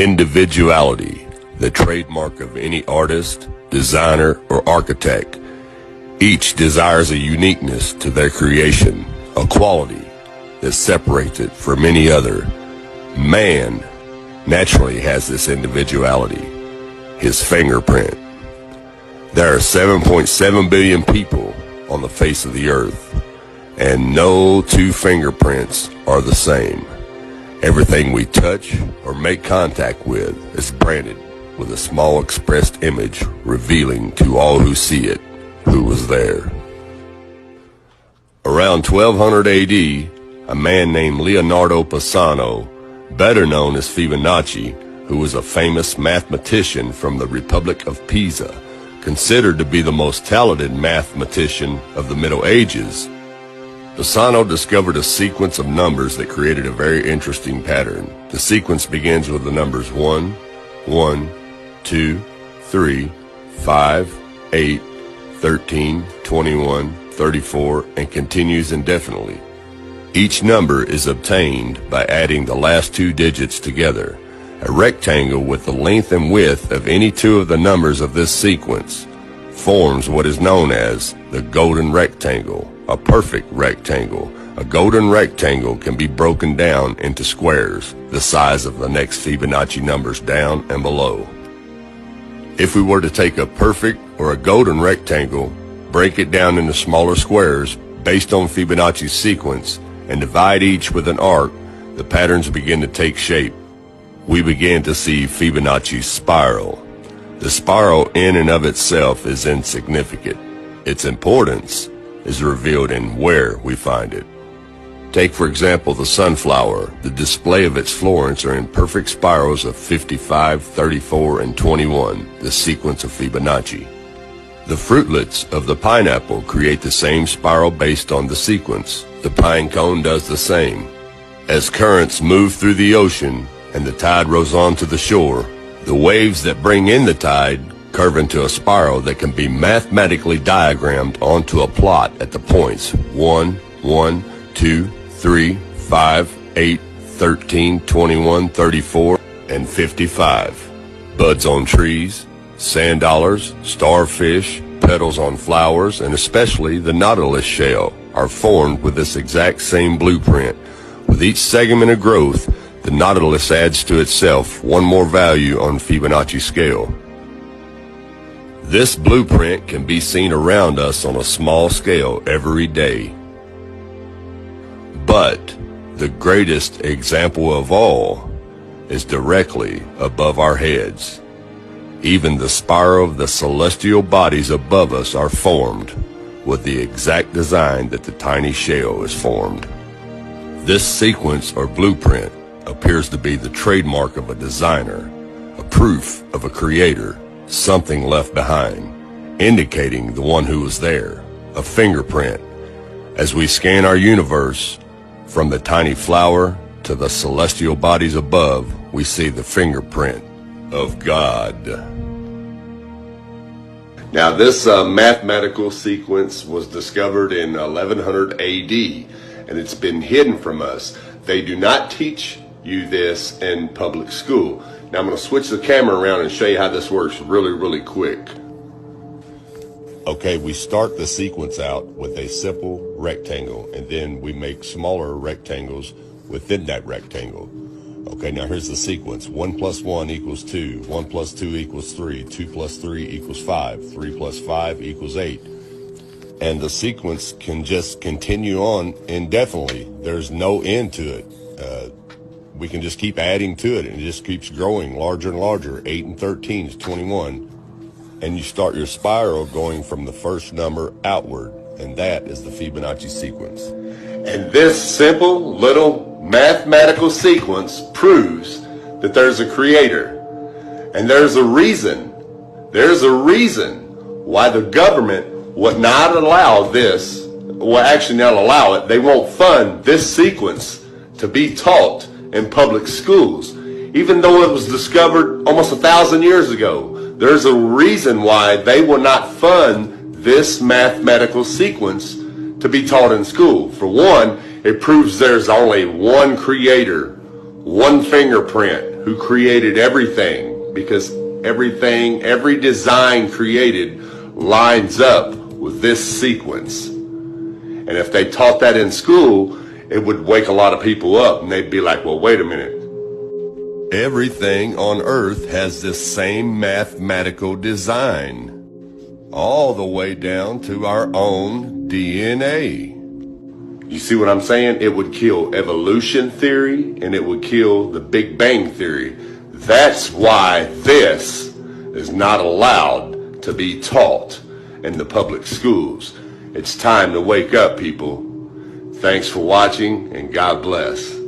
Individuality, the trademark of any artist, designer, or architect. Each desires a uniqueness to their creation, a quality that separates it from any other. Man naturally has this individuality, his fingerprint. There are 7.7 billion people on the face of the earth, and no two fingerprints are the same. Everything we touch or make contact with is branded with a small expressed image revealing to all who see it who was there. Around 1200 AD, a man named Leonardo Pisano, better known as Fibonacci, who was a famous mathematician from the Republic of Pisa, considered to be the most talented mathematician of the Middle Ages, Pisano discovered a sequence of numbers that created a very interesting pattern. The sequence begins with the numbers 1, 1, 2, 3, 5, 8, 13, 21, 34, and continues indefinitely. Each number is obtained by adding the last two digits together. A rectangle with the length and width of any two of the numbers of this sequence forms what is known as the golden rectangle, a perfect rectangle. A golden rectangle can be broken down into squares, the size of the next Fibonacci numbers down and below. If we were to take a perfect or a golden rectangle, break it down into smaller squares based on Fibonacci's sequence, and divide each with an arc, the patterns begin to take shape. We began to see Fibonacci's spiral. The spiral in and of itself is insignificant. Its importance is revealed in where we find it. Take, for example, the sunflower. The display of its florets are in perfect spirals of 55, 34, and 21, the sequence of Fibonacci. The fruitlets of the pineapple create the same spiral based on the sequence. The pine cone does the same. As currents move through the ocean and the tide rolls onto the shore, the waves that bring in the tide curve into a spiral that can be mathematically diagrammed onto a plot at the points 1, 1, 2, 3, 5, 8, 13, 21, 34, and 55. Buds on trees, sand dollars, starfish, petals on flowers, and especially the nautilus shell are formed with this exact same blueprint. With each segment of growth, the nautilus adds to itself one more value on Fibonacci scale. This blueprint can be seen around us on a small scale every day. But the greatest example of all is directly above our heads. Even the spiral of the celestial bodies above us are formed with the exact design that the tiny shell is formed. This sequence or blueprint appears to be the trademark of a designer, a proof of a creator, something left behind, indicating the one who was there, a fingerprint. As we scan our universe, from the tiny flower to the celestial bodies above, we see the fingerprint of God. Now, this mathematical sequence was discovered in 1100 AD, and it's been hidden from us. They do not teach you this in public school. Now, I'm going to switch the camera around and show you how this works really quick. Okay, we start the sequence out with a simple rectangle, and then we make smaller rectangles within that rectangle. Okay, now here's the sequence. 1 plus 1 equals 2. 1 plus 2 equals 3. 2 plus 3 equals 5. 3 plus 5 equals 8. And the sequence can just continue on indefinitely. There's no end to it. We can just keep adding to it, and it just keeps growing larger and larger. 8 and 13 is 21. And you start your spiral going from the first number outward, and that is the Fibonacci sequence. And this simple little mathematical sequence proves that there's a creator. And there's a reason why the government would not allow this, well, actually not allow it. They won't fund this sequence to be taught in public schools. Even though it was discovered almost 1,000 years ago, there's a reason why they will not fund this mathematical sequence to be taught in school. For one, it proves there's only one creator, one fingerprint, who created everything, because everything, every design created lines up with this sequence. And if they taught that in school, it would wake a lot of people up and they'd be like, well, wait a minute. Everything on earth has this same mathematical design, all the way down to our own DNA. You see what I'm saying? It would kill evolution theory and it would kill the Big Bang theory. That's why this is not allowed to be taught in the public schools. It's time to wake up, people. Thanks for watching, and God bless.